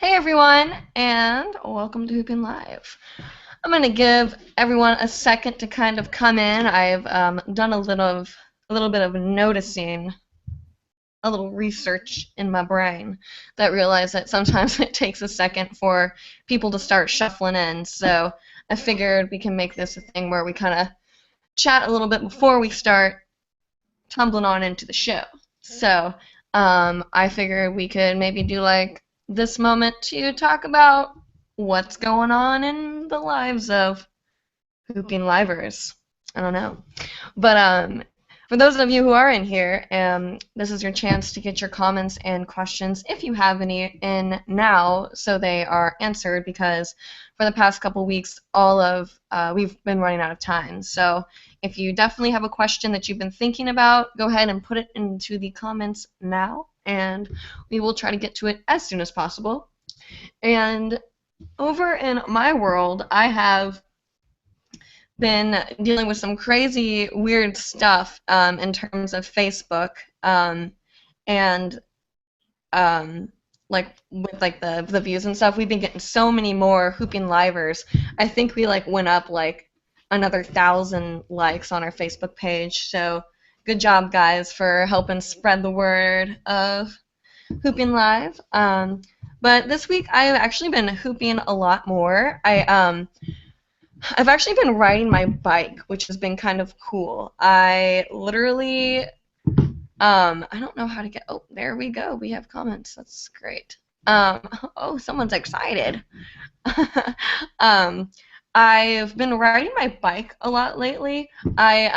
Hey everyone, and welcome to Hooping Live. I'm gonna give everyone a second to kind of come in. I've done a little bit of noticing, a little research in my brain that realized that sometimes it takes a second for people to start shuffling in. So I figured we can make this a thing where we kind of chat a little bit before we start tumbling on into the show. So I figured we could maybe do like this moment to talk about what's going on in the lives of hooping livers. I don't know. But for those of you who are in here, this is your chance to get your comments and questions, if you have any, in now so they are answered, because for the past couple weeks, we've been running out of time. So if you definitely have a question that you've been thinking about, go ahead and put it into the comments now, and we will try to get to it as soon as possible. And over in my world, I have been dealing with some crazy, weird stuff in terms of Facebook, and like with like the views and stuff. We've been getting so many more hooping livers. I think we like went up like another 1,000 likes on our Facebook page. So good job, guys, for helping spread the word of hooping live. But this week I've actually been hooping a lot more. I've actually been riding my bike, which has been kind of cool. I literally, I don't know how to get, oh, there we go. We have comments. That's great. Oh, someone's excited. I've been riding my bike a lot lately. I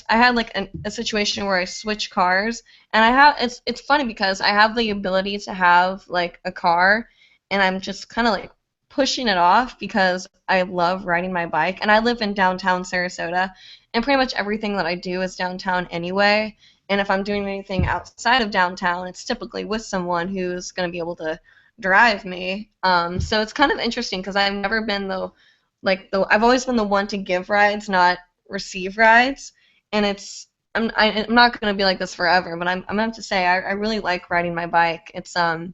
had like a situation where I switched cars, and it's funny because I have the ability to have like a car, and I'm just kind of like pushing it off because I love riding my bike, and I live in downtown Sarasota, and pretty much everything that I do is downtown anyway. And if I'm doing anything outside of downtown, it's typically with someone who's going to be able to drive me. So it's kind of interesting because I've never been I've always been the one to give rides, not receive rides, and I'm not going to be like this forever, but I'm gonna have to say I really like riding my bike. I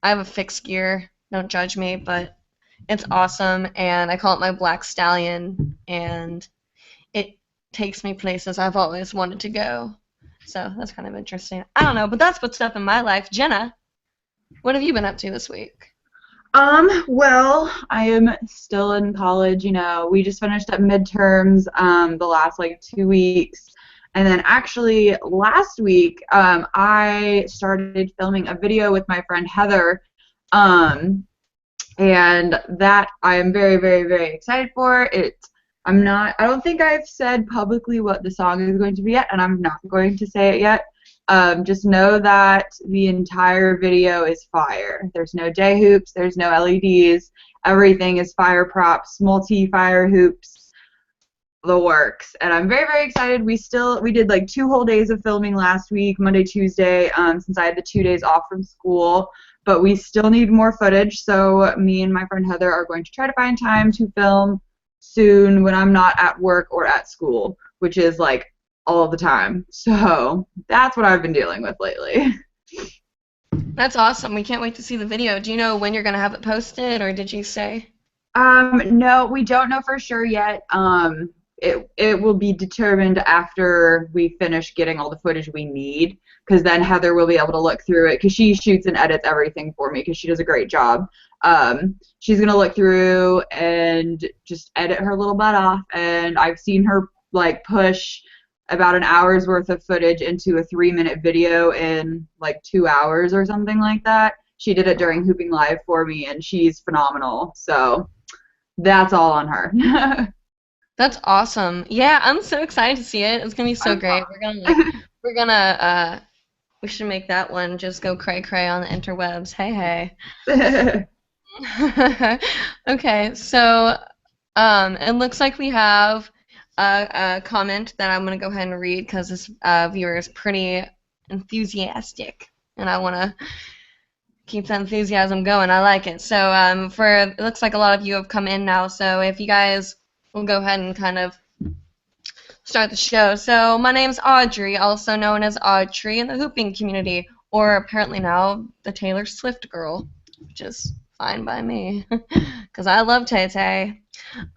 have a fixed gear. Don't judge me, but it's awesome, and I call it my Black Stallion, and it takes me places I've always wanted to go. So that's kind of interesting. I don't know, but that's what's up in my life. Jenna, what have you been up to this week? Well, I am still in college, we just finished up midterms, the last like 2 weeks. And then actually last week, I started filming a video with my friend Heather, and that I am very, very, very excited for. I don't think I've said publicly what the song is going to be yet, and I'm not going to say it yet. Just know that the entire video is fire. There's no J hoops, there's no LEDs, everything is fire props, multi-fire hoops, the works. And I'm very, very excited. We did like 2 whole days of filming last week, Monday, Tuesday, since I had the 2 days off from school. But we still need more footage, so me and my friend Heather are going to try to find time to film soon when I'm not at work or at school, which is like all of the time. So that's what I've been dealing with lately. That's awesome. We can't wait to see the video. Do you know when you're going to have it posted, or did you say? No, we don't know for sure yet. It will be determined after we finish getting all the footage we need, because then Heather will be able to look through it, because she shoots and edits everything for me, because she does a great job. She's going to look through and just edit her little butt off, and I've seen her like push about an hour's worth of footage into a 3-minute video in like 2 hours or something like that. She did it during Hooping Live for me, and she's phenomenal. So that's all on her. That's awesome. Yeah, I'm so excited to see it. It's gonna be so great. We should make that one just go cray cray on the interwebs. Hey, hey. Okay, so it looks like we have a comment that I'm going to go ahead and read because this viewer is pretty enthusiastic, and I want to keep that enthusiasm going. I like it. So it looks like a lot of you have come in now, so if you guys will go ahead and kind of start the show. So my name's Audrey, also known as Audrey in the hooping community, or apparently now the Taylor Swift girl. which is fine by me because I love Tay Tay.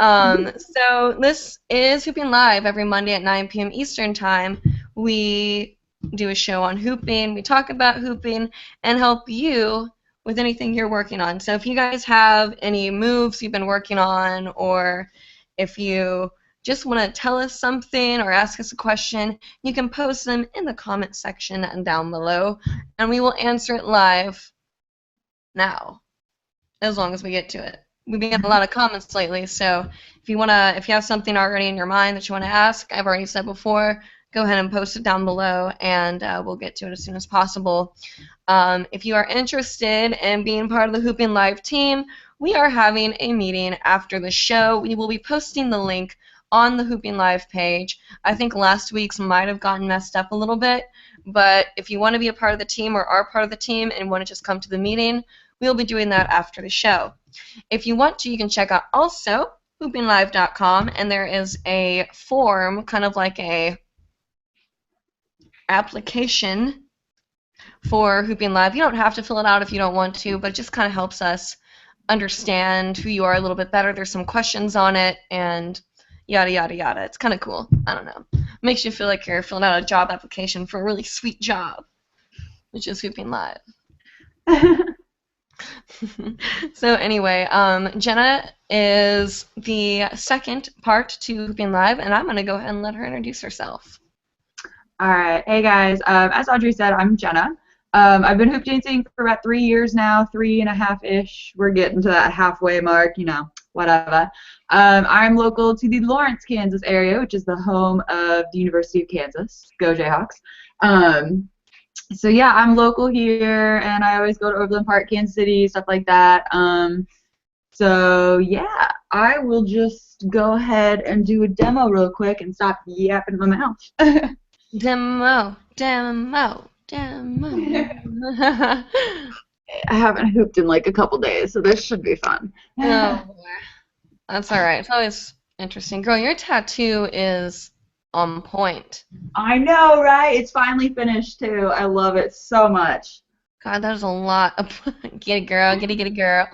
So this is Hooping Live every Monday at 9 p.m. Eastern Time. We do a show on hooping. We talk about hooping and help you with anything you're working on. So if you guys have any moves you've been working on, or if you just want to tell us something or ask us a question, you can post them in the comment section down below, and we will answer it live now, as long as we get to it. We've been getting a lot of comments lately, so if you have something already in your mind that you want to ask, I've already said before, go ahead and post it down below, and we'll get to it as soon as possible. If you are interested in being part of the Hooping Live team, we are having a meeting after the show. We will be posting the link on the Hooping Live page. I think last week's might have gotten messed up a little bit, but if you want to be a part of the team or are part of the team and want to just come to the meeting, we'll be doing that after the show. If you want to, you can check out also hoopinglive.com, and there is a form, kind of like a application for Hooping Live. You don't have to fill it out if you don't want to, but it just kind of helps us understand who you are a little bit better. There's some questions on it, and yada, yada, yada. It's kind of cool. I don't know. Makes you feel like you're filling out a job application for a really sweet job, which is Hooping Live. So anyway, Jenna is the second part to Hooping Live, and I'm going to go ahead and let her introduce herself. All right. Hey, guys. As Audrey said, I'm Jenna. I've been hoop dancing for about 3 years now, 3.5-ish. We're getting to that halfway mark, you know, whatever. I'm local to the Lawrence, Kansas area, which is the home of the University of Kansas. Go Jayhawks. So yeah, I'm local here, and I always go to Overland Park, Kansas City, stuff like that. So yeah, I will just go ahead and do a demo real quick and stop yapping my mouth. Demo. I haven't hooped in like a couple days, so this should be fun. Oh, boy. That's all right. It's always interesting. Girl, your tattoo is on point. I know, right? It's finally finished, too. I love it so much. God, that is a lot of... Get it, girl. Get it, girl.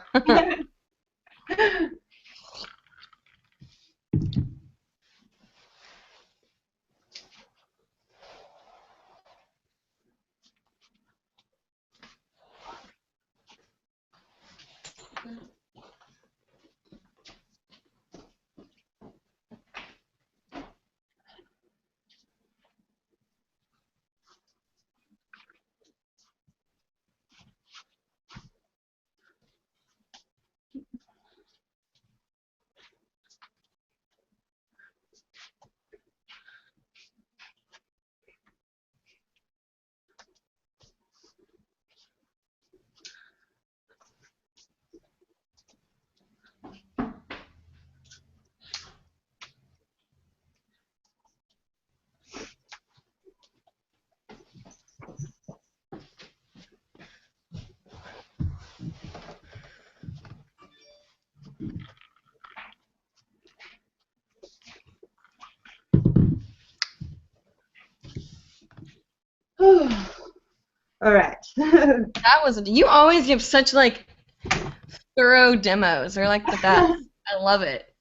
All right. That was... You always give such, like, thorough demos. They're, like, the best. I love it.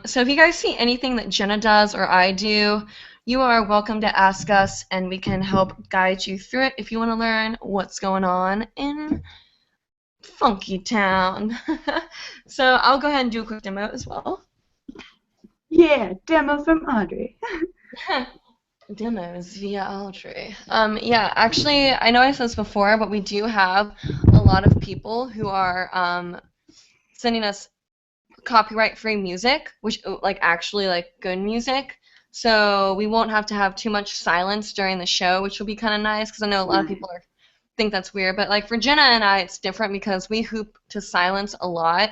So if you guys see anything that Jenna does or I do, you are welcome to ask us, and we can help guide you through it if you want to learn what's going on in Funky Town. So I'll go ahead and do a quick demo as well. Yeah, demo from Audrey. Demos via Audrey. Yeah, actually, I know I said this before, but we do have a lot of people who are sending us copyright-free music, which, like, actually, like, good music. So we won't have to have too much silence during the show, which will be kind of nice, because I know a lot of people think that's weird. But, like, for Jenna and I, it's different because we hoop to silence a lot.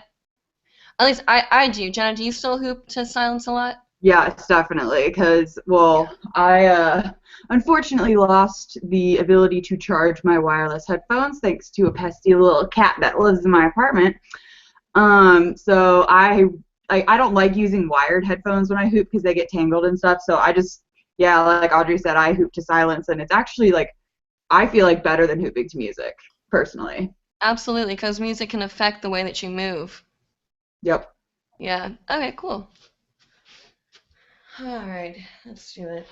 At least I do. Jenna, do you still hoop to silence a lot? Yes, definitely, because, well, I unfortunately lost the ability to charge my wireless headphones thanks to a pesky little cat that lives in my apartment. So I don't like using wired headphones when I hoop because they get tangled and stuff, so I just, yeah, like Audrey said, I hoop to silence, and it's actually, like, I feel like better than hooping to music, personally. Absolutely, because music can affect the way that you move. Yep. Yeah. Okay, cool. All right, let's do it.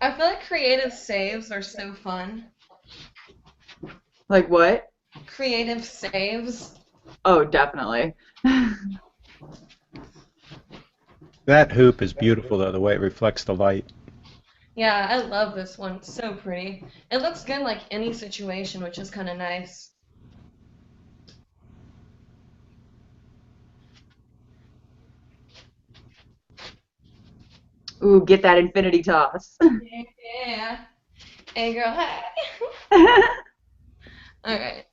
I feel like creative saves are so fun. Like what? Creative saves. Oh, definitely. That hoop is beautiful, though, the way it reflects the light. Yeah, I love this one. It's so pretty. It looks good like any situation, which is kind of nice. Ooh, get that infinity toss. Yeah. Hey, girl, hi. All right.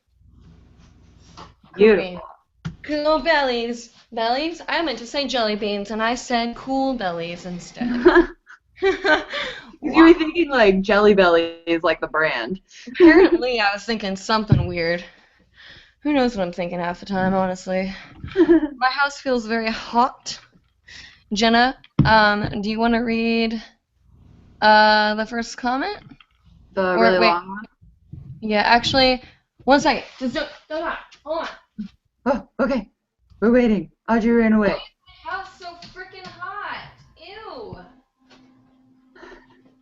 Beautiful. Hooping. Cool bellies. Bellies? I meant to say jelly beans, and I said cool bellies instead. You Wow. were thinking like Jelly Belly is like the brand. Apparently, I was thinking something weird. Who knows what I'm thinking half the time, honestly. My house feels very hot. Jenna, do you want to read the first comment? The Or really wait, long one. yeah, actually, one second. Just don't hold on. Hold on. Oh, okay. We're waiting. Audrey ran away. My house is so freaking hot. Ew.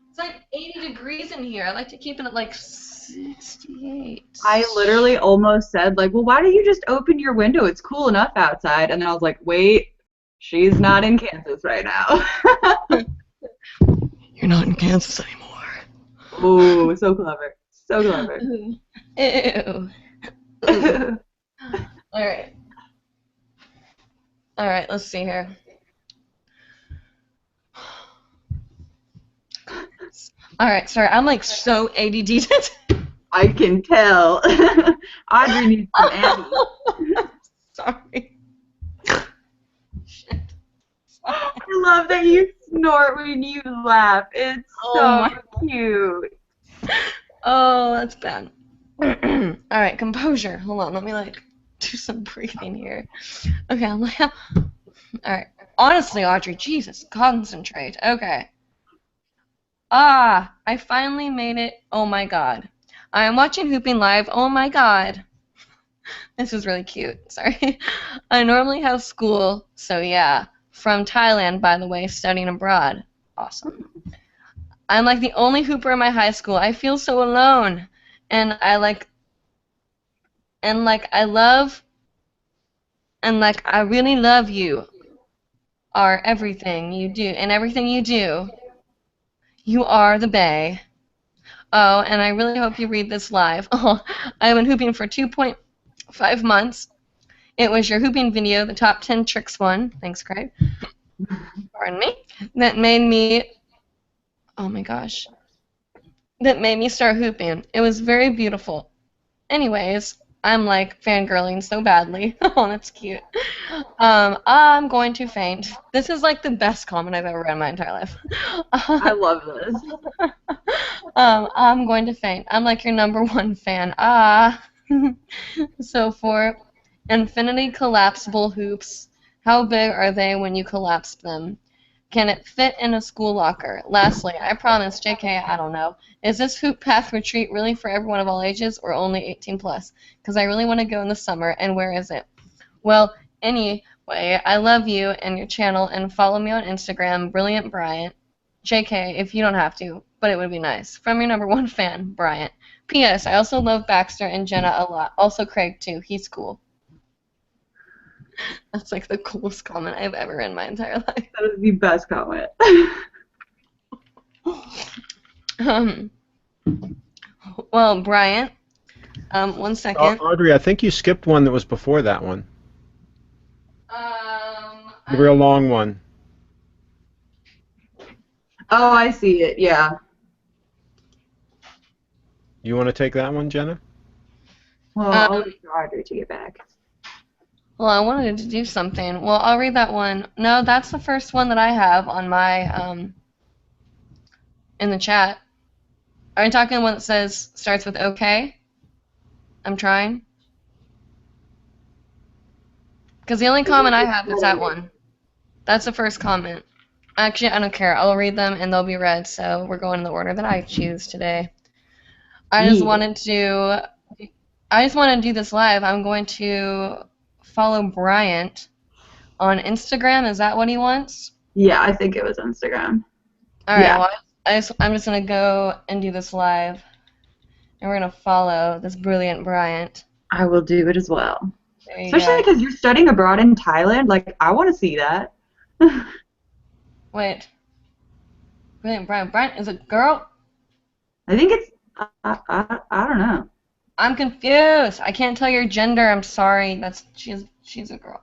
It's like 80 degrees in here. I like to keep it at like 68. I literally almost said like, well, why don't you just open your window? It's cool enough outside. And then I was like, wait, she's not in Kansas right now. You're not in Kansas anymore. Ooh, so clever. So clever. Ew. All right. All right, let's see here. All right, sorry, I'm like so ADD. I can tell. Audrey needs some Annie. Sorry. Shit. I love that you snort when you laugh. It's Oh so my. cute. Oh, that's bad. All right, composure. Hold on, let me like do some breathing here. Okay, I'm like, all right. Honestly, Audrey, Jesus, concentrate. Okay. Ah, I finally made it. Oh my God. I am watching Hooping Live. Oh my God. This is really cute. Sorry. I normally have school, so yeah. From Thailand, by the way, studying abroad. Awesome. I'm like the only hooper in my high school. I feel so alone. And I love, and like I really love you are everything you do, and everything you do. You are the bae. Oh, and I really hope you read this live. Oh, I've been hooping for 2.5 months. It was your hooping video, the top 10 tricks one. Thanks, Craig. Pardon me. That made me, oh my gosh, that made me start hooping. It was very beautiful. Anyways, I'm like fangirling so badly. Oh, that's cute. I'm going to faint. This is like the best comment I've ever read in my entire life. I love this. I'm going to faint. I'm like your number one fan. Ah. So for infinity collapsible hoops, how big are they when you collapse them? Can it fit in a school locker? Lastly, I promise, JK, I don't know. Is this hoop path retreat really for everyone of all ages or only 18 plus? Because I really want to go in the summer, and where is it? Well, anyway, I love you and your channel, and follow me on Instagram, Brilliant Bryant. JK, if you don't have to, but it would be nice. From your number 1 fan, Bryant. P.S. I also love Baxter and Jenna a lot. Also Craig, too. He's cool. That's like the coolest comment I've ever read in my entire life. That is the best comment. Well, Bryant, 1 second. Audrey, I think you skipped one that was before that one. The real long one. Oh, I see it. Yeah. You want to take that one, Jenna? Well, I'll wait for Audrey to get back. Well, I wanted to do something. Well, I'll read that one. No, that's the first one that I have on my, in the chat. Are you talking one that says, starts with okay? I'm trying. Because the only comment I have is that one. That's the first comment. Actually, I don't care. I'll read them and they'll be read, so we're going in the order that I choose today. I just wanted to do this live. I'm going to follow Bryant on Instagram. Is that what he wants? Yeah, I think it was Instagram. All right. Yeah. Well, I'm just gonna go and do this live, and we're gonna follow this brilliant Bryant. I will do it as well. There you Especially go. because you're studying abroad in Thailand. Like, I want to see that. Wait. Brilliant Bryant. Bryant is a girl? I think it's. I don't know. I'm confused. I can't tell your gender. I'm sorry. She's a girl.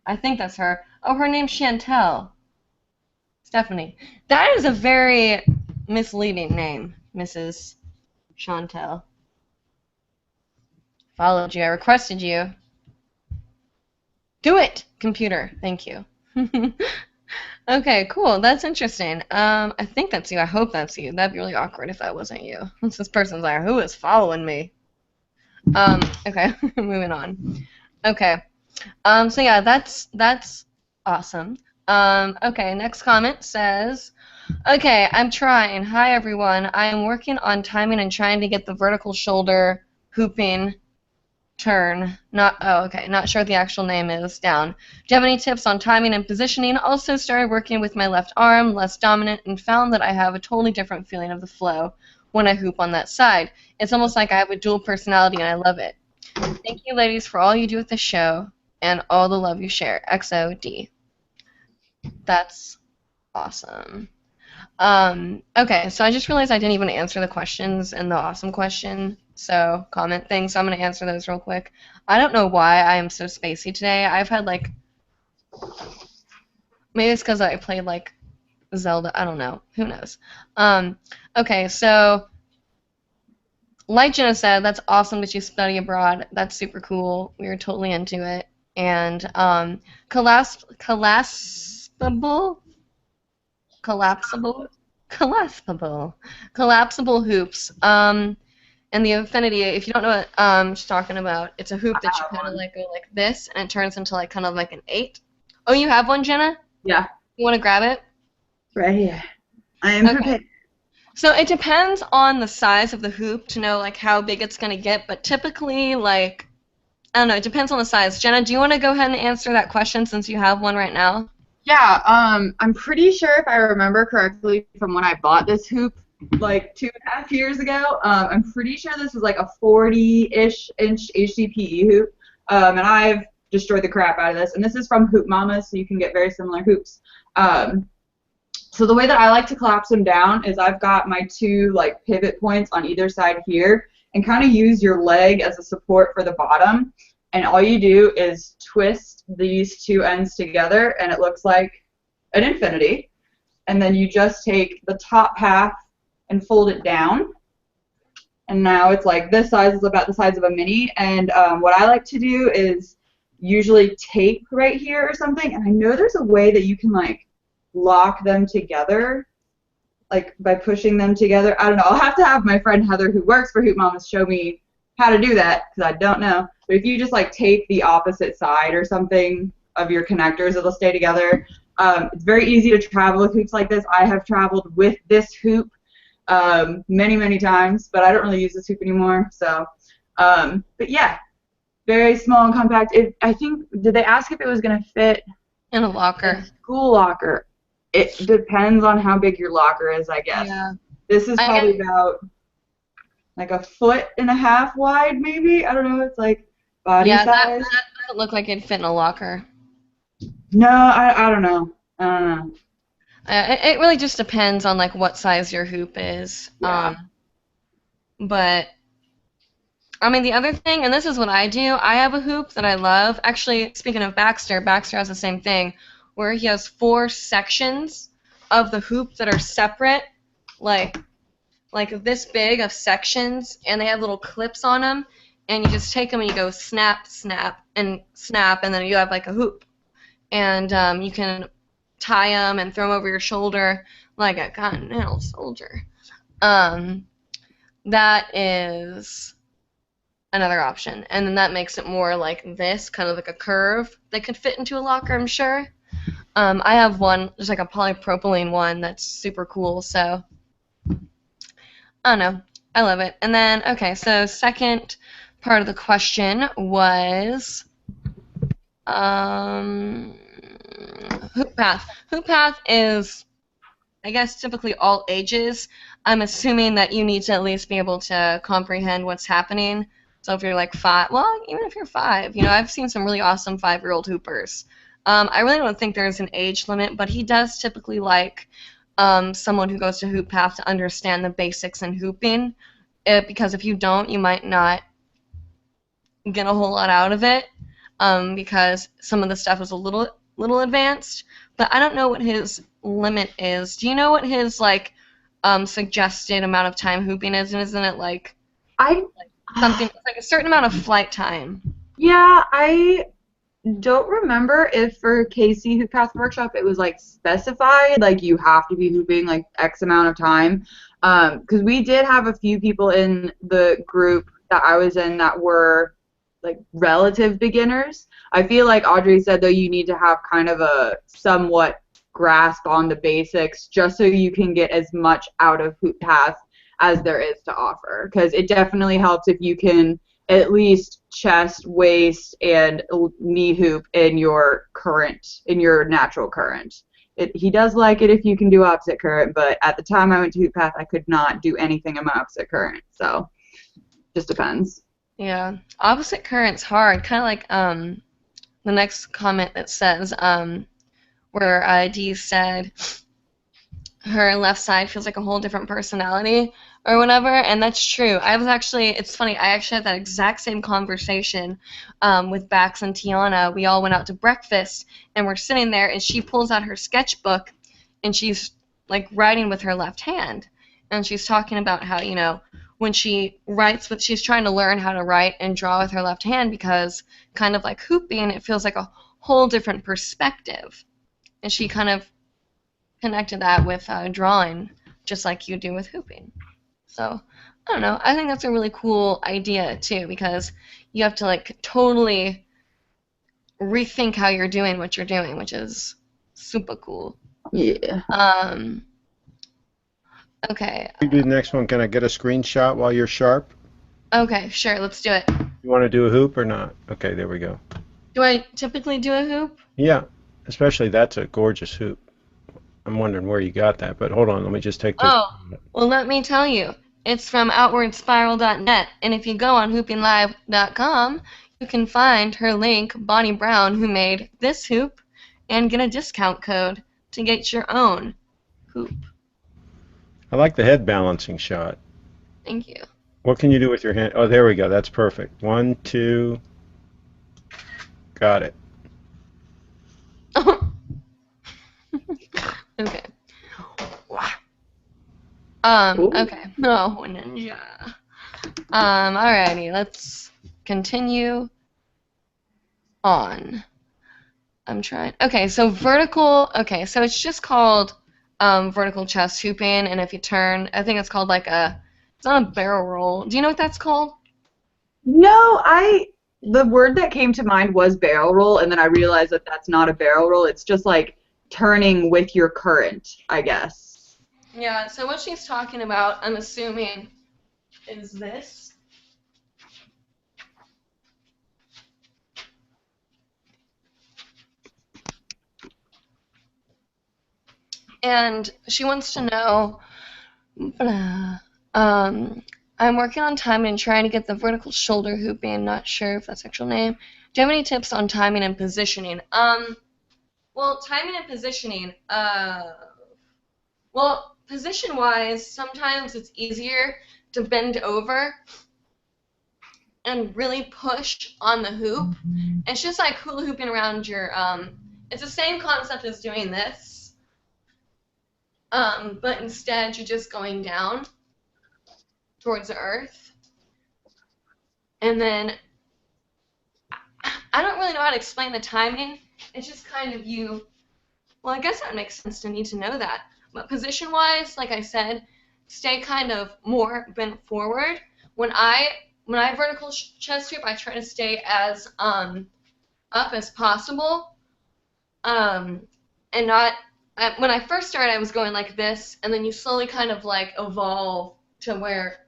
I think that's her. Oh, her name's Chantel. Stephanie. That is a very misleading name, Mrs. Chantel. Followed you. I requested you. Do it, computer. Thank you. Okay, cool. That's interesting. I think that's you. I hope that's you. That'd be really awkward if that wasn't you. This person's like, who is following me? Okay, moving on. Okay. So yeah, that's awesome. Okay, next comment says, okay, I'm trying. Hi everyone. I am working on timing and trying to get the vertical shoulder hooping turn. Not sure what the actual name is down. Do you have any tips on timing and positioning? Also started working with my left arm, less dominant, and found that I have a totally different feeling of the flow when I hoop on that side. It's almost like I have a dual personality and I love it. Thank you ladies for all you do with the show and all the love you share. XOD. That's awesome. Okay, so I just realized I didn't even answer the questions in the awesome question comment thing, so I'm going to answer those real quick. I don't know why I am so spacey today. I've had like, maybe it's because I played like Zelda, I don't know, who knows. Okay, so like Jenna said, that's awesome that you study abroad. That's super cool. We were totally into it. And collapsible hoops. And the infinity, if you don't know what she's talking about, it's a hoop that you kind of like go like this, and it turns into like kind of like an 8. Oh, you have one, Jenna? Yeah. You want to grab it? Right here. I am prepared. So it depends on the size of the hoop to know like how big it's gonna get, but typically like, I don't know, it depends on the size. Jenna, do you want to go ahead and answer that question since you have one right now? Yeah. I'm pretty sure if I remember correctly from when I bought this hoop, like 2.5 years ago. I'm pretty sure this is like a 40-ish inch HDPE hoop, and I've destroyed the crap out of this. And this is from Hoop Mama, so you can get very similar hoops. So the way that I like to collapse them down is I've got my 2 like pivot points on either side here, and kind of use your leg as a support for the bottom. And all you do is twist these 2 ends together, and it looks like an infinity. And then you just take the top half and fold it down, and now it's like this size is about the size of a mini. And what I like to do is usually tape right here or something, and I know there's a way that you can like lock them together, like by pushing them together. I don't know, I'll have to have my friend Heather who works for Hoop Mama show me how to do that, because I don't know. But if you just like tape the opposite side or something of your connectors, it'll stay together. It's very easy to travel with hoops like this. I have traveled with this hoop many times, but I don't really use this hoop anymore. So, but yeah, very small and compact. I think, did they ask if it was going to fit in a locker? A school locker. It depends on how big your locker is, I guess. Yeah. This is I probably about like a foot and a half wide, maybe. I don't know. It's like body Yeah, that size. doesn't look like it'd fit in a locker. No, I don't know. I don't know. It really just depends on like what size your hoop is. Yeah. But I mean the other thing, and this is what I do, I have a hoop that I love. Actually, speaking of Baxter, Baxter has the same thing, where he has 4 sections of the hoop that are separate, like this big of sections, and they have little clips on them, and you just take them and you go snap, snap, and then you have like a hoop. And you can tie them and throw them over your shoulder like a continental soldier. Um, that is another option, and then that makes it more like this, kind of like a curve that could fit into a locker, I'm sure. I have one, just like a polypropylene one that's super cool, so I don't know. I love it. And then, okay, so second part of the question was hoop path. Hoop path is, I guess, typically all ages. I'm assuming that you need to at least be able to comprehend what's happening. So if you're like 5, well, even if you're 5, I've seen some really awesome 5-year-old hoopers. I really don't think there's an age limit, but he does typically like someone who goes to hoop path to understand the basics in hooping. Because if you don't, you might not get a whole lot out of it, because some of the stuff is a little advanced. But I don't know what his limit is. Do you know what his like suggested amount of time hooping is? And isn't it like I something like a certain amount of flight time? yeah, I don't remember if for Casey Hoop Path Workshop it was like specified, like you have to be hooping like X amount of time. Because we did have a few people in the group that I was in that were like relative beginners. I feel like Audrey said though you need to have kind of a somewhat grasp on the basics just so you can get as much out of Hoop Path as there is to offer. Because it definitely helps if you can at least chest, waist, and knee hoop in your natural current. He does like it if you can do opposite current, but at the time I went to Hoop Path, I could not do anything in my opposite current. So just depends. Yeah, opposite current's hard. Kind of like the next comment that says where Dee said her left side feels like a whole different personality or whatever, and that's true. It's funny, I actually had that exact same conversation with Bax and Tiana. We all went out to breakfast, and we're sitting there, and she pulls out her sketchbook, and she's like writing with her left hand, and she's talking about how, when she writes she's trying to learn how to write and draw with her left hand because kind of like hooping, it feels like a whole different perspective, and she kind of connected that with drawing, just like you do with hooping. So, I don't know. I think that's a really cool idea, too, because you have to, like, totally rethink how you're doing what you're doing, which is super cool. Yeah. Okay. You do the next one. Can I get a screenshot while you're sharp? Okay, sure, let's do it. You want to do a hoop or not? Okay, there we go. Do I typically do a hoop? Yeah, especially that's a gorgeous hoop. I'm wondering where you got that, but hold on, let me just take this. Oh, well, let me tell you. It's from outwardspiral.net, and if you go on hoopinglive.com, you can find her link, Bonnie Brown, who made this hoop, and get a discount code to get your own hoop. I like the head balancing shot. Thank you. What can you do with your hand? Oh, there we go. That's perfect. 1, 2. Got it. Okay. Ooh. Okay. No, ninja. Alrighty, let's continue on. I'm trying. Okay, so vertical. Okay, so it's just called vertical chest hooping, and if you turn, I think it's called like it's not a barrel roll. Do you know what that's called? No, the word that came to mind was barrel roll, and then I realized that that's not a barrel roll. It's just like turning with your current, I guess. Yeah, so what she's talking about, I'm assuming, is this. And she wants to know Blah. I'm working on timing and trying to get the vertical shoulder hooping. Not sure if that's the actual name. Do you have any tips on timing and positioning? Well, timing and positioning. Well, position-wise, sometimes it's easier to bend over and really push on the hoop. It's just like hula hooping around your. It's the same concept as doing this. But instead you're just going down towards the earth. And then, I don't really know how to explain the timing. It's just kind of you, well, I guess that makes sense to need to know that. But position-wise, like I said, stay kind of more bent forward. When I vertical chest hoop, I try to stay as up as possible. And not, when I first started, I was going like this, and then you slowly kind of like evolve to where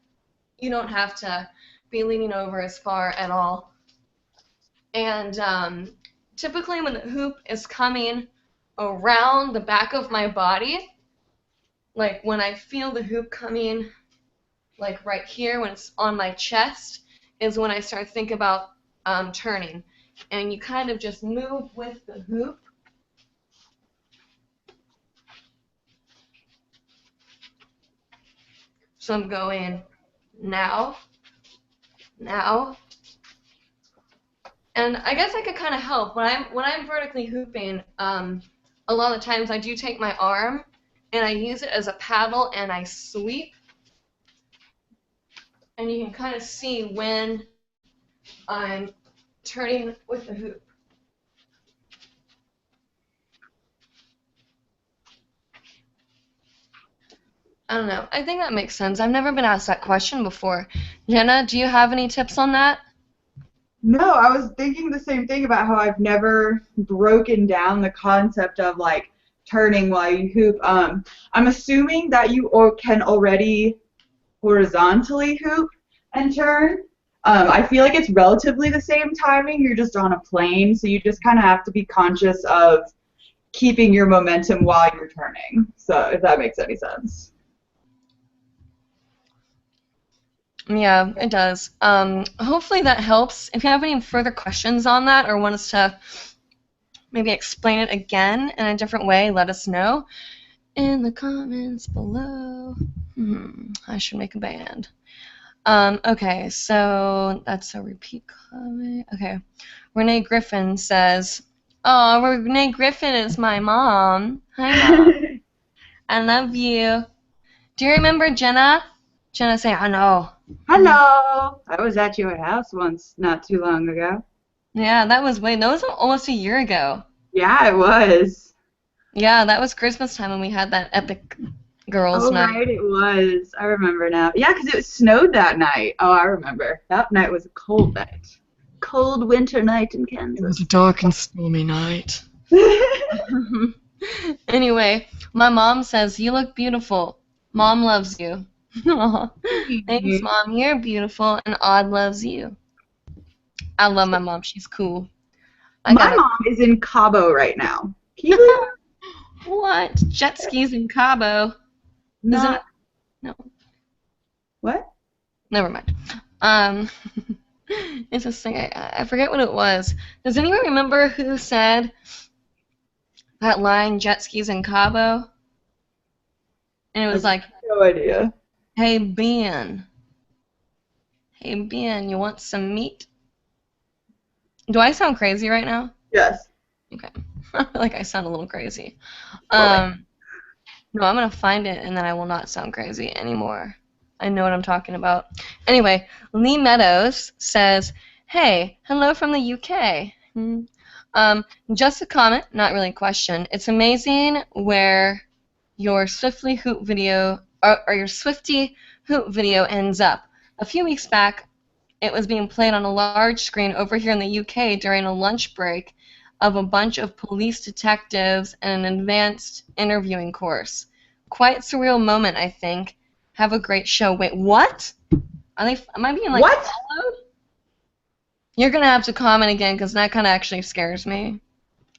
you don't have to be leaning over as far at all. And typically when the hoop is coming around the back of my body, like when I feel the hoop coming like right here when it's on my chest, is when I start thinking about turning. And you kind of just move with the hoop. So I'm going now, now. And I guess I could kind of help. When I'm vertically hooping, a lot of the times I do take my arm and I use it as a paddle and I sweep. And you can kind of see when I'm turning with the hoop. I don't know. I think that makes sense. I've never been asked that question before. Jenna, do you have any tips on that? No, I was thinking the same thing about how I've never broken down the concept of like turning while you hoop. I'm assuming that you can already horizontally hoop and turn. I feel like it's relatively the same timing. You're just on a plane, so you just kind of have to be conscious of keeping your momentum while you're turning. So if that makes any sense. Yeah, it does. Hopefully that helps. If you have any further questions on that or want us to maybe explain it again in a different way, let us know in the comments below. I should make a band. Okay, so that's a repeat comment. Okay. Renee Griffin says, oh, Renee Griffin is my mom. Hi, Mom. I love you. Do you remember Jenna? Jenna say, I know. Hello. I was at your house once not too long ago. Yeah, that was almost a year ago. Yeah, it was. Yeah, that was Christmas time when we had that epic girls' night. Oh, right, it was. I remember now. Yeah, because it snowed that night. Oh, I remember. That night was a cold night. Cold winter night in Kansas. It was a dark and stormy night. Anyway, my mom says, you look beautiful. Mom loves you. Thanks, Mom. You're beautiful, and Odd loves you. I love my mom. She's cool. My mom is in Cabo right now. Can you believe that? What? Jet skis in Cabo? Not. No. What? Never mind. It's this thing. I forget what it was. Does anyone remember who said that line, jet skis in Cabo? And it was like, no idea. Hey, Ben. Hey, Ben, you want some meat? Do I sound crazy right now? Yes. Okay. I feel like I sound a little crazy. No, I'm going to find it, and then I will not sound crazy anymore. I know what I'm talking about. Anyway, Lee Meadows says, hey, hello from the UK. Just a comment, not really a question. It's amazing where your Swiftly Hoop video, or your Swifty Hoop video ends up. A few weeks back, it was being played on a large screen over here in the UK during a lunch break of a bunch of police detectives and an advanced interviewing course. Quite surreal moment, I think. Have a great show. Wait, what? Am I being like followed? You're gonna have to comment again because that kind of actually scares me.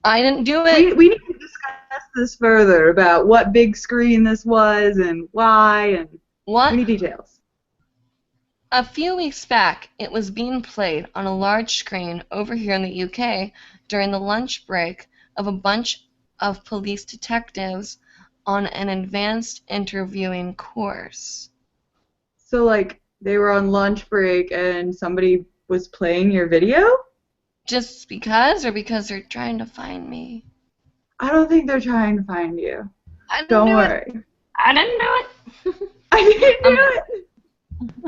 I didn't do it. We need to discuss this further about what big screen this was and why and What? any details. A few weeks back, it was being played on a large screen over here in the UK during the lunch break of a bunch of police detectives on an advanced interviewing course. So, like, they were on lunch break and somebody was playing your video? Just because, or because they're trying to find me? I don't think they're trying to find you. I didn't Don't do it. worry. I didn't do it. I didn't do it.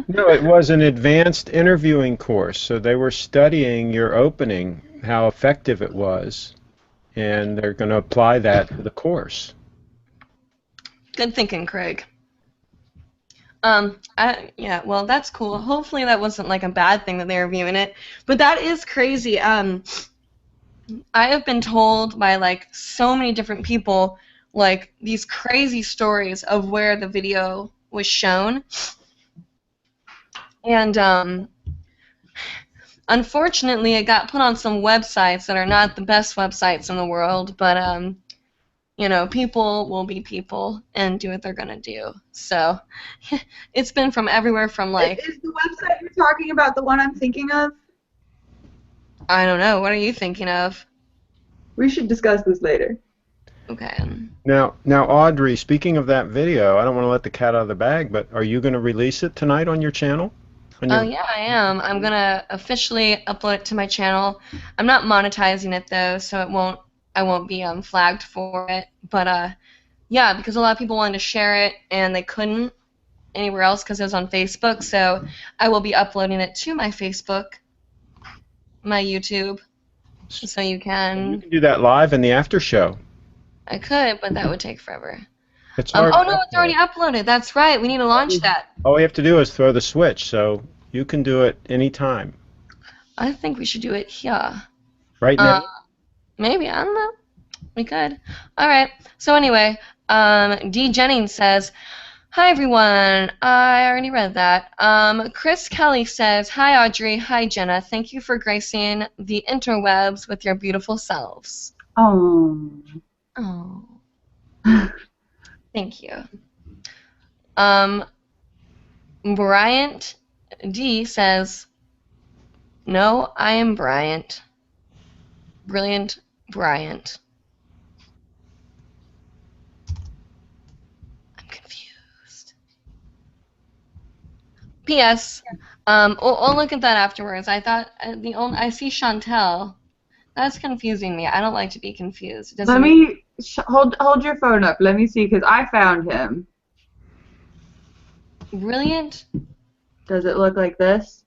No, it was an advanced interviewing course, so they were studying your opening, how effective it was, and they're going to apply that to the course. Good thinking, Craig. Yeah, well, that's cool. Hopefully that wasn't like a bad thing that they were viewing it, but that is crazy. I have been told by like so many different people like these crazy stories of where the video was shown, and unfortunately it got put on some websites that are not the best websites in the world, but you know, people will be people and do what they're gonna do. So it's been from everywhere from like, Is the website you're talking about the one I'm thinking of? I don't know, what are you thinking of? We should discuss this later. Okay. Now, Audrey, speaking of that video, I don't want to let the cat out of the bag, but are you going to release it tonight on your channel? Oh yeah, I am. I'm gonna officially upload it to my channel. I'm not monetizing it though, so I won't be flagged for it. But yeah, because a lot of people wanted to share it and they couldn't anywhere else because it was on Facebook. So I will be uploading it to my Facebook, my YouTube, so you You can. can do that live in the after show. I could, but that would take forever. It's Oh already no, it's already uploaded. That's right. We need to launch that. All we have to do is throw the switch, so you can do it anytime. I think we should do it here. Right now? Maybe, I don't know. We could. All right. So anyway, D. Jennings says, "Hi everyone." I already read that. Chris Kelly says, "Hi Audrey, hi Jenna. Thank you for gracing the interwebs with your beautiful selves." Oh. Oh, thank you. Bryant D says, "No, I am Bryant. Brilliant Bryant." I'm confused. P.S. We'll look at that afterwards. I thought I see Chantel. That's confusing me. I don't like to be confused. It doesn't Let me hold your phone up. Let me see, because I found him. Brilliant. Does it look like this?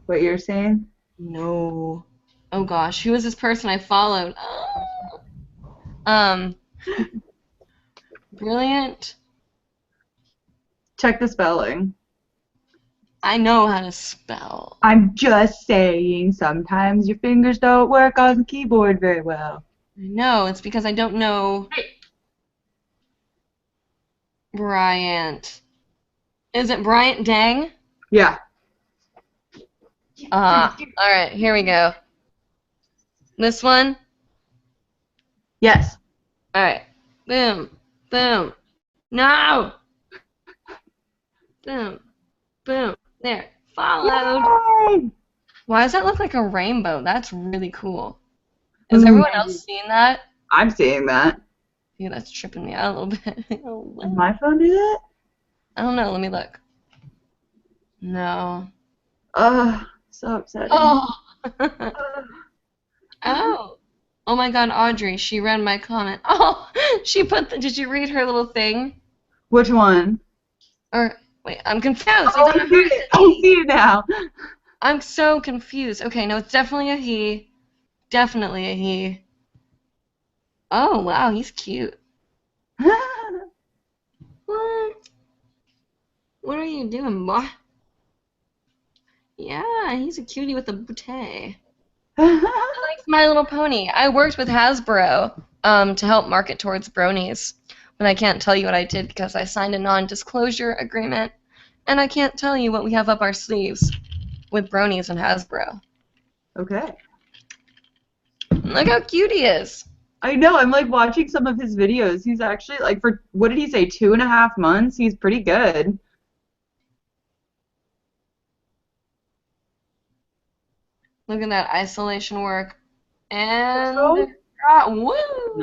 What you're saying? No. Oh gosh, who is this person I followed? Brilliant. Check the spelling. I know how to spell. I'm just saying, sometimes your fingers don't work on the keyboard very well. I know, it's because I don't know. Bryant. Is it Bryant Dang? Yeah. Alright, here we go. This one? Yes. Alright. Boom. Boom. No! Boom. Boom. There. Followed. Yay! Why does that look like a rainbow? That's really cool. Is everyone else seeing that? I'm seeing that. Yeah, that's tripping me out a little bit. Does my phone do that? I don't know. Let me look. No. Ugh, so upsetting. Oh. Oh. Oh my God, Audrey. She read my comment. Oh, she put. Did you read her little thing? Which one? Or wait, I'm confused. Oh, I see it. I see it now. I'm so confused. Okay, no, it's definitely a he. Definitely a he. Oh wow, he's cute. What? What are you doing, boy? Yeah, he's a cutie with a bootay. I like My Little Pony. I worked with Hasbro to help market towards bronies, but I can't tell you what I did because I signed a non-disclosure agreement, and I can't tell you what we have up our sleeves with bronies and Hasbro. Okay. Look how cute he is. I know. I'm like watching some of his videos. He's actually like for what did he say? 2.5 months. He's pretty good. Look at that isolation work. And Oh, woo!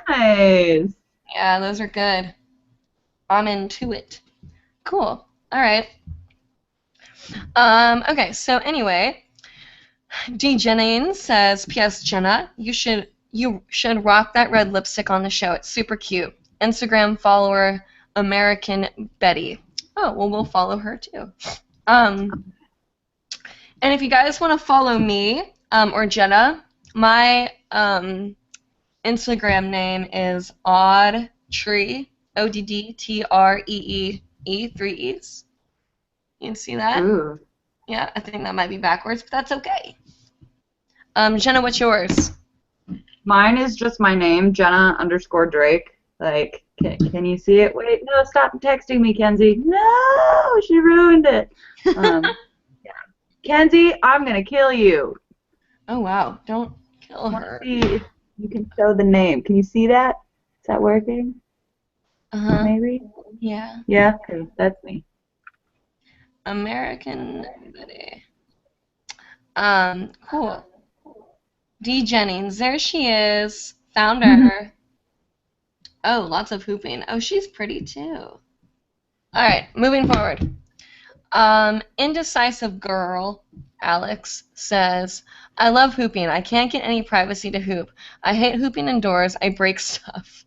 nice. Yeah, those are good. I'm into it. Cool. All right. Okay, so anyway, D Jennings says, P.S. Jenna, you should rock that red lipstick on the show. It's super cute. Instagram follower American Betty. Oh, well, we'll follow her too. And if you guys want to follow me or Jenna, my Instagram name is Audtree, Oddtree, 3 E's. You can see that? Ooh. Yeah, I think that might be backwards, but that's okay. Jenna, what's yours? Mine is just my name, Jenna_Drake. Like, can you see it? Wait, no, stop texting me, Kenzie. No, she ruined it. Yeah. Kenzie, I'm gonna kill you. Oh, wow. Don't kill I want her. to see if you can show the name. Can you see that? Is that working? Uh-huh. Maybe? Yeah. Yeah, okay, that's me. American Betty. Cool. D Jennings, there she is. Found her. Oh, lots of hooping. Oh, she's pretty too. All right, moving forward. Indecisive girl, Alex says, I love hooping. I can't get any privacy to hoop. I hate hooping indoors. I break stuff.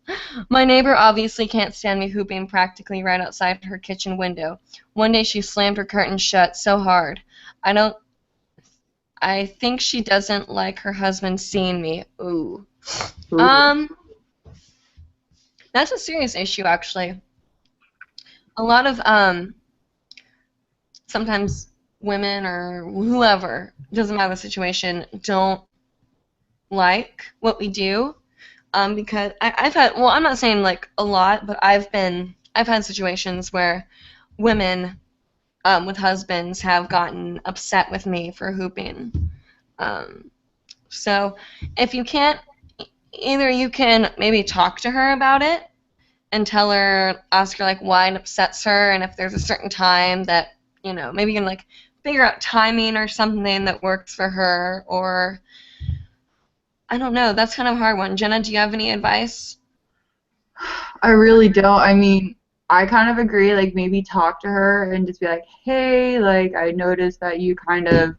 My neighbor obviously can't stand me hooping practically right outside her kitchen window. One day she slammed her curtain shut so hard. I think she doesn't like her husband seeing me. Ooh. Ooh. That's a serious issue, actually. A lot of, sometimes women or whoever, doesn't matter the situation, don't like what we do. Because I've had, well, I'm not saying like a lot, but I've had situations where women with husbands have gotten upset with me for hooping. So if you can't, either you can maybe talk to her about it and ask her like why it upsets her, and if there's a certain time that, maybe you can like figure out timing or something that works for her, or I don't know. That's kind of a hard one. Jenna, do you have any advice? I really don't. I mean, I kind of agree, like maybe talk to her and just be like, hey, like I noticed that you kind of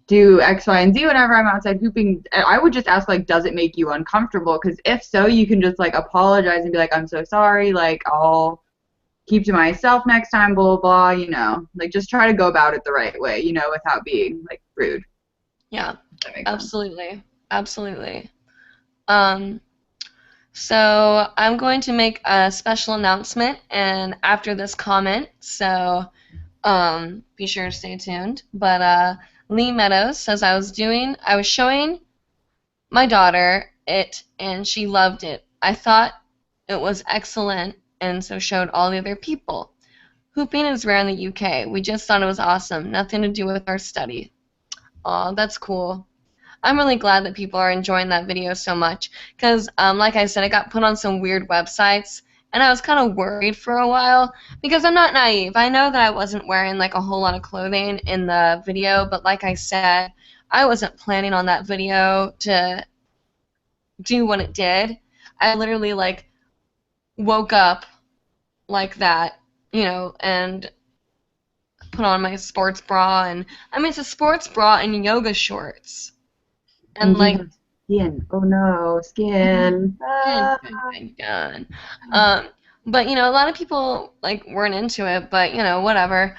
do X, Y, and Z whenever I'm outside hooping. I would just ask, like, does it make you uncomfortable? Because if so, you can just like apologize and be like, I'm so sorry, like I'll keep to myself next time, blah, blah, blah, like just try to go about it the right way, without being like rude. Yeah, That makes sense. absolutely. Absolutely. So I'm going to make a special announcement and after this comment, so be sure to stay tuned. But Lee Meadows says I was showing my daughter it and she loved it. I thought it was excellent and so showed all the other people. Hooping is rare in the UK. We just thought it was awesome. Nothing to do with our study. Aw, that's cool. I'm really glad that people are enjoying that video so much because, like I said, I got put on some weird websites and I was kind of worried for a while because I'm not naive. I know that I wasn't wearing like a whole lot of clothing in the video, but like I said, I wasn't planning on that video to do what it did. I literally like woke up like that, and put on my sports bra, and I mean it's a sports bra and yoga shorts. And you like have skin. Oh no, skin. good. But a lot of people like weren't into it, but whatever.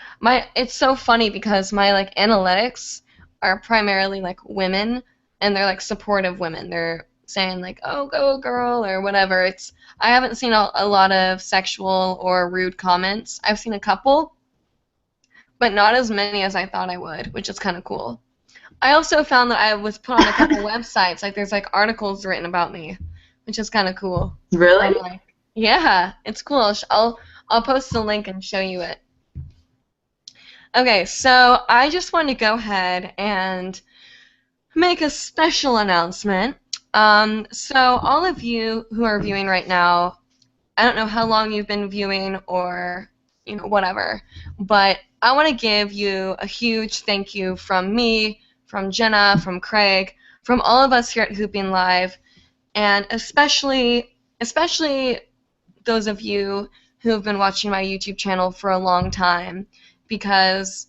It's so funny because my like analytics are primarily like women, and they're like supportive women. They're saying like, "Oh, go girl," or whatever. I haven't seen a lot of sexual or rude comments. I've seen a couple, but not as many as I thought I would, which is kind of cool. I also found that I was put on a couple websites. Like there's like articles written about me, which is kind of cool. Really? I'm like, yeah, it's cool. I'll post the link and show you it. Okay, so I just want to go ahead and make a special announcement. So all of you who are viewing right now, I don't know how long you've been viewing or, whatever, but I want to give you a huge thank you from me, from Jenna, from Craig, from all of us here at Hooping Live, and especially those of you who have been watching my YouTube channel for a long time, because,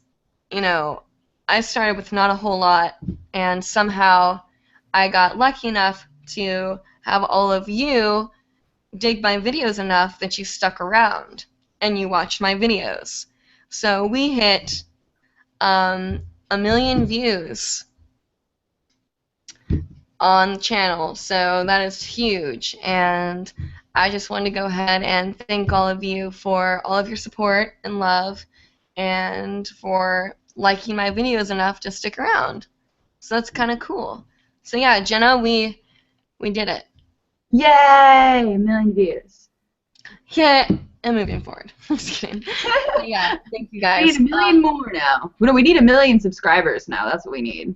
I started with not a whole lot, and somehow I got lucky enough to have all of you dig my videos enough that you stuck around and you watched my videos. So we hit 1,000,000 views on the channel, so that is huge, and I just wanted to go ahead and thank all of you for all of your support and love and for liking my videos enough to stick around. So that's kind of cool. So yeah, Jenna, we did it. Yay! 1,000,000 views. Yeah, and moving forward. Just kidding. But yeah, thank you guys. We need 1,000,000 more now. We need 1,000,000 subscribers now. That's what we need.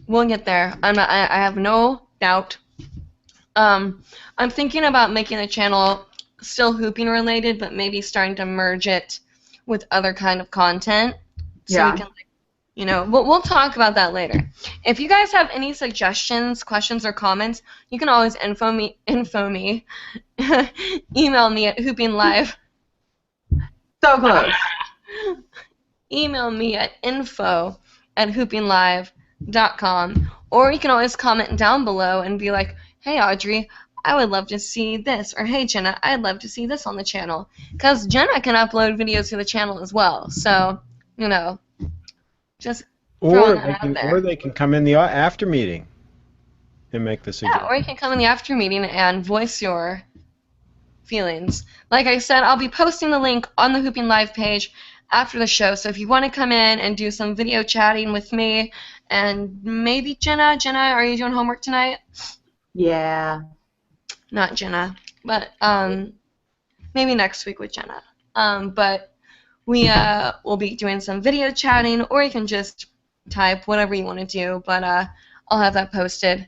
We'll get there. I have no doubt. I'm thinking about making the channel still hooping related, but maybe starting to merge it with other kind of content. So Yeah. we can, we'll talk about that later. If you guys have any suggestions, questions, or comments, you can always info me, email me at hoopinglive. So close. Email me at info@hoopinglive.com, or you can always comment down below and be like, hey Audrey, I would love to see this, or hey Jenna, I'd love to see this on the channel, because Jenna can upload videos to the channel as well, so, just throwing that out there. Or they can come in the after meeting and make the suggestion. Yeah, or you can come in the after meeting and voice your feelings. Like I said, I'll be posting the link on the Hooping Live page after the show, so if you want to come in and do some video chatting with me, and maybe Jenna, are you doing homework tonight? Yeah. Not Jenna, but maybe next week with Jenna. But we will be doing some video chatting, or you can just type whatever you want to do, but I'll have that posted.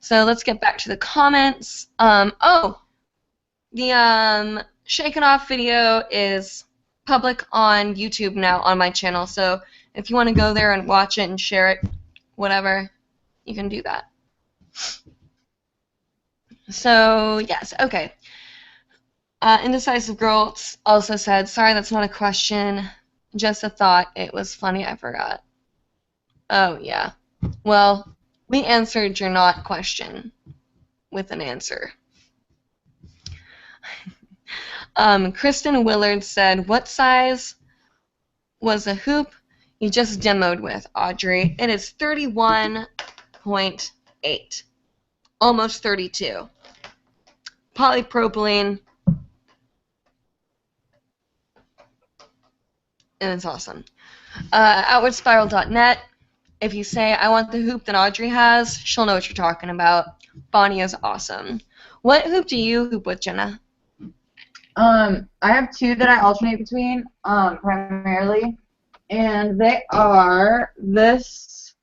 So let's get back to the comments. The Shake It Off video is public on YouTube now on my channel, so if you want to go there and watch it and share it, whatever, you can do that. So, yes, okay. Indecisive Girl also said, sorry, that's not a question, just a thought. It was funny, I forgot. Oh, yeah. Well, we answered your not question with an answer. Kristen Willard said, what size was the hoop you just demoed with, Audrey? It is 31.8. Almost 32. Polypropylene. And it's awesome. Outwardspiral.net. If you say, I want the hoop that Audrey has, she'll know what you're talking about. Bonnie is awesome. What hoop do you hoop with, Jenna? I have two that I alternate between, primarily, and they are this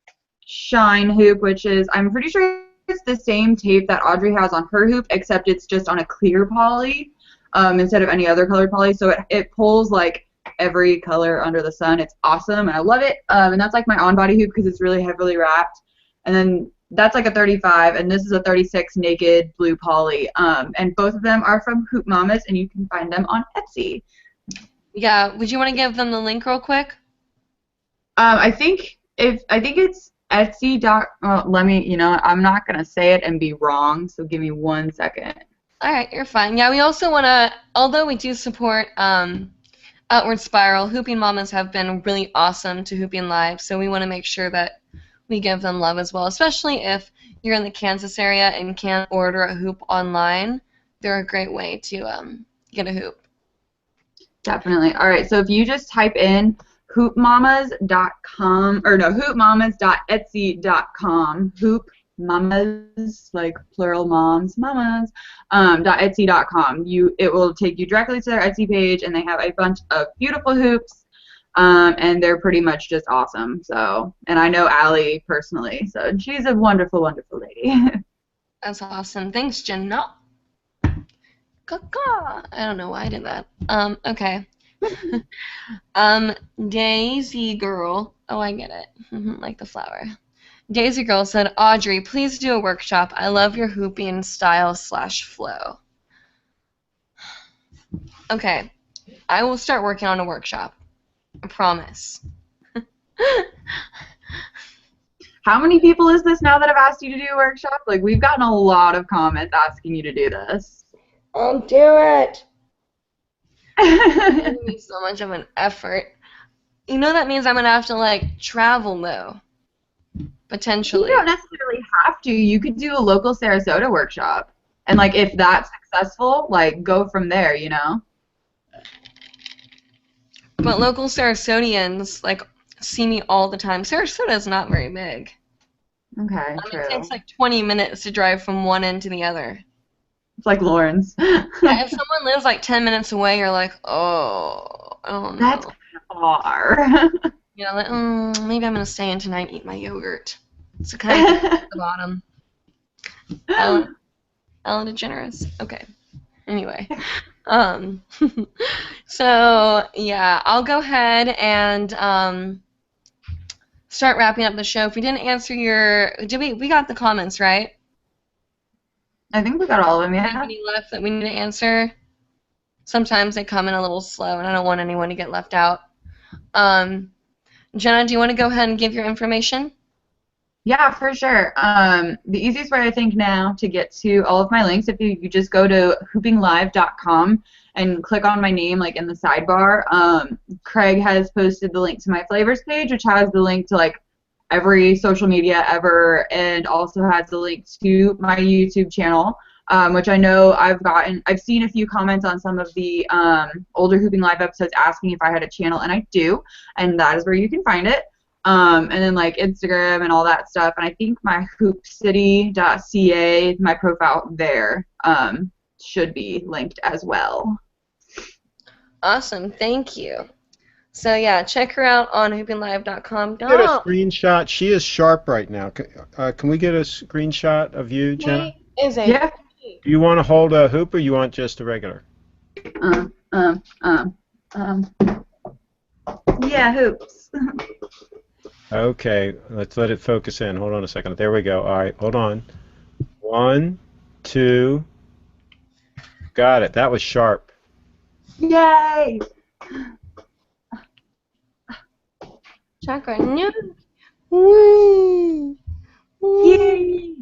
Shine hoop, which is, I'm pretty sure it's the same tape that Audrey has on her hoop, except it's just on a clear poly, instead of any other colored poly, so it pulls, like, every color under the sun. It's awesome, and I love it, and that's, like, my on-body hoop because it's really heavily wrapped, and then that's like a 35, and this is a 36 naked blue poly. And both of them are from Hoop Mamas, and you can find them on Etsy. Yeah, would you want to give them the link real quick? I think it's Etsy. Let me, I'm not gonna say it and be wrong, so give me 1 second. All right, you're fine. Yeah, we also want to, although we do support Outward Spiral, Hooping Mamas have been really awesome to Hooping Live, so we want to make sure that we give them love as well, especially if you're in the Kansas area and can't order a hoop online. They're a great way to get a hoop. Definitely. All right, so if you just type in hoopmamas.com, or no, hoopmamas.etsy.com, hoopmamas, like plural moms, mamas, .etsy.com. It will take you directly to their Etsy page, and they have a bunch of beautiful hoops. and they're pretty much just awesome. So, and I know Allie personally, so she's a wonderful, wonderful lady. That's awesome. Thanks, Jenna. Caw-caw. I don't know why I did that. Okay. Daisy Girl. Oh, I get it. Like the flower. Daisy Girl said, Audrey, please do a workshop. I love your hooping style / flow. Okay. I will start working on a workshop. I promise. How many people is this now that I've asked you to do a workshop? Like, we've gotten a lot of comments asking you to do this. I'll do it. It's gonna be so much of an effort. You know that means I'm gonna have to like travel though. Potentially. You don't necessarily have to. You could do a local Sarasota workshop. And like if that's successful, like go from there, you know? But local Sarasodians like see me all the time. Sarasota is not very big. Okay, true. It takes like 20 minutes to drive from one end to the other. It's like Lawrence. Yeah, if someone lives like 10 minutes away, you're like, oh, I don't know. That's kind of far. You know, like, maybe I'm going to stay in tonight and eat my yogurt. So kind of at the bottom. Ellen DeGeneres. Okay. Anyway. So, yeah, I'll go ahead and start wrapping up the show. If we didn't answer we got the comments, right? I think we got all of them, yeah. Any left that we need to answer? Sometimes they come in a little slow, and I don't want anyone to get left out. Jenna, do you want to go ahead and give your information? Yeah, for sure. The easiest way I think now to get to all of my links, if you just go to hoopinglive.com and click on my name like in the sidebar, Craig has posted the link to my flavors page, which has the link to like every social media ever, and also has the link to my YouTube channel, which I know I've seen a few comments on some of the older Hooping Live episodes asking if I had a channel, and I do, and that is where you can find it. And then like Instagram and all that stuff, and I think my hoopcity.ca, my profile there, should be linked as well. Awesome, thank you. So yeah, check her out on hoopinglive.com. Get a screenshot. She is sharp right now. Can we get a screenshot of you, Jenna? Is it? Yeah. Do you want to hold a hoop or you want just a regular? Yeah, hoops. Okay, let's let it focus in. Hold on a second. There we go. All right, hold on. 1, 2. Got it. That was sharp. Yay! Chakra. Woo! Yay!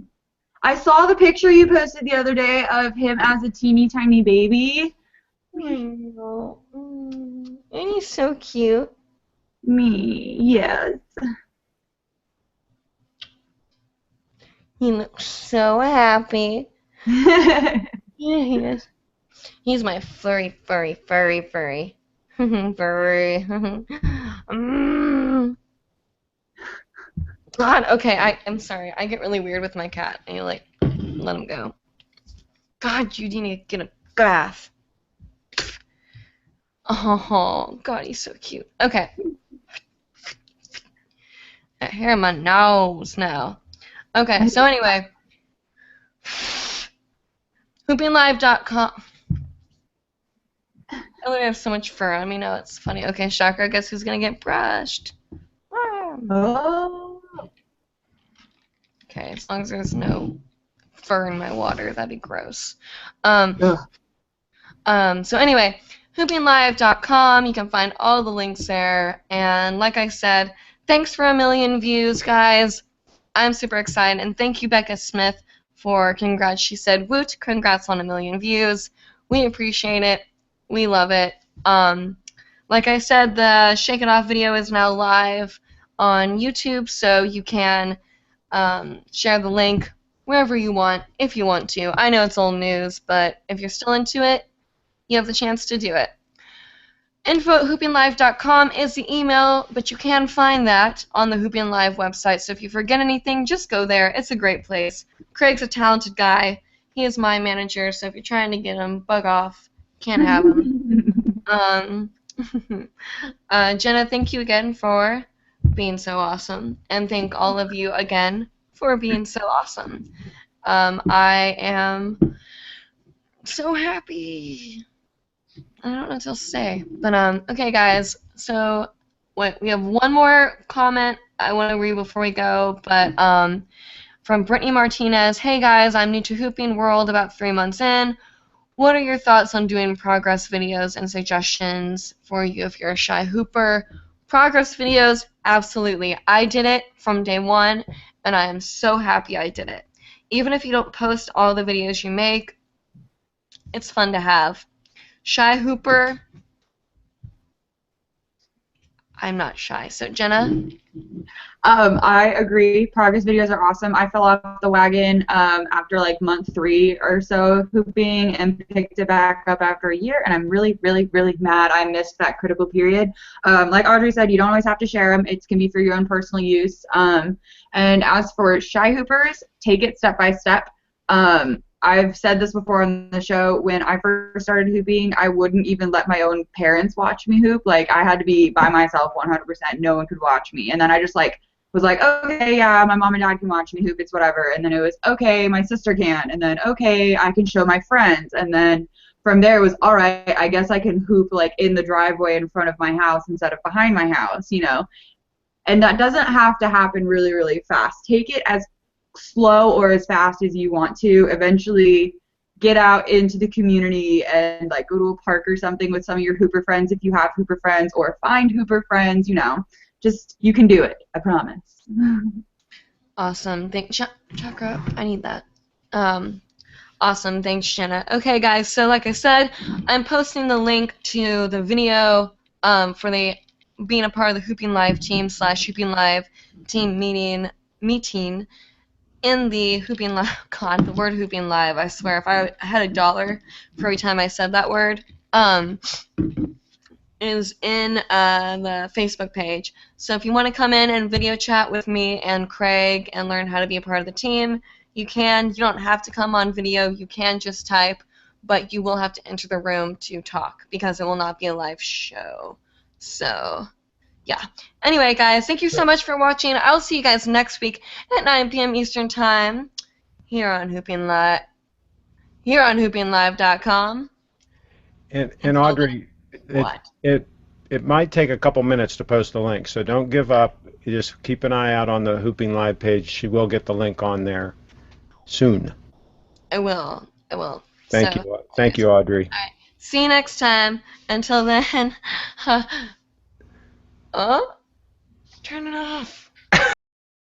I saw the picture you posted the other day of him as a teeny tiny baby. And he's so cute. Me, yes. He looks so happy. Yeah, he is. He's my furry. Furry. God, okay, I'm sorry. I get really weird with my cat. And you like, let him go. God, you need to get a bath. Oh, God, he's so cute. Okay. Hair in my nose now. Okay, so anyway. hoopinglive.com. I literally have so much fur on me now, it's funny. Okay, Chakra, guess who's gonna get brushed? Oh. Okay, as long as there's no fur in my water, that'd be gross. Ugh. So anyway, hoopinglive.com, you can find all the links there, and like I said, thanks for 1 million views, guys. I'm super excited, and thank you, Becca Smith, for congrats. She said, woot, congrats on 1 million views. We appreciate it. We love it. Like I said, the Shake It Off video is now live on YouTube, so you can share the link wherever you want, if you want to. I know it's old news, but if you're still into it, you have the chance to do it. info@hoopinglive.com is the email, but you can find that on the Hooping Live website, so if you forget anything, just go there. It's a great place. Craig's a talented guy. He is my manager, so if you're trying to get him, bug off. Can't have him. Jenna, thank you again for being so awesome, and thank all of you again for being so awesome. I am so happy. I don't know what else to say, but okay, guys. So, we have one more comment I want to read before we go, but from Brittany Martinez. Hey guys, I'm new to Hooping World, about 3 months in. What are your thoughts on doing progress videos and suggestions for you if you're a shy hooper? Progress videos, absolutely. I did it from day one, and I am so happy I did it. Even if you don't post all the videos you make, it's fun to have. Shy hooper, I'm not shy. So Jenna? I agree. Progress videos are awesome. I fell off the wagon after like month 3 or so of hooping and picked it back up after a year, and I'm really, really, really mad I missed that critical period. Like Audrey said, you don't always have to share them. It can be for your own personal use. And as for shy hoopers, take it step by step. I've said this before on the show. When I first started hooping, I wouldn't even let my own parents watch me hoop. Like, I had to be by myself 100%. No one could watch me. And then I just was like, okay, yeah, my mom and dad can watch me hoop, it's whatever. And then it was, okay, my sister can. And then, okay, I can show my friends. And then from there it was, all right, I guess I can hoop like in the driveway in front of my house instead of behind my house, you know. And that doesn't have to happen really, really fast. Take it as slow or as fast as you want to. Eventually get out into the community and like go to a park or something with some of your hooper friends if you have hooper friends, or find hooper friends, you know. Just, you can do it, I promise. Awesome. Chakra, I need that. Awesome. Thanks, Jenna. Okay, guys, so like I said, I'm posting the link to the video for the being a part of the Hooping Live team / Hooping Live team meeting in the Hooping Live. God, the word Hooping Live, I swear, if I had $1 for every time I said that word, is in the Facebook page. So if you want to come in and video chat with me and Craig and learn how to be a part of the team, you can. You don't have to come on video. You can just type, but you will have to enter the room to talk because it will not be a live show. So, yeah. Anyway, guys, thank you so much for watching. I'll see you guys next week at 9 p.m. Eastern Time here on Hooping Live, here on hoopinglive.com. And Audrey, What? it might take a couple minutes to post the link, so don't give up. You just keep an eye out on the Hooping Live page. She will get the link on there soon. I will. Thank So, you. Thank you, Audrey. all right. See you next time. Until then, oh, turn it off.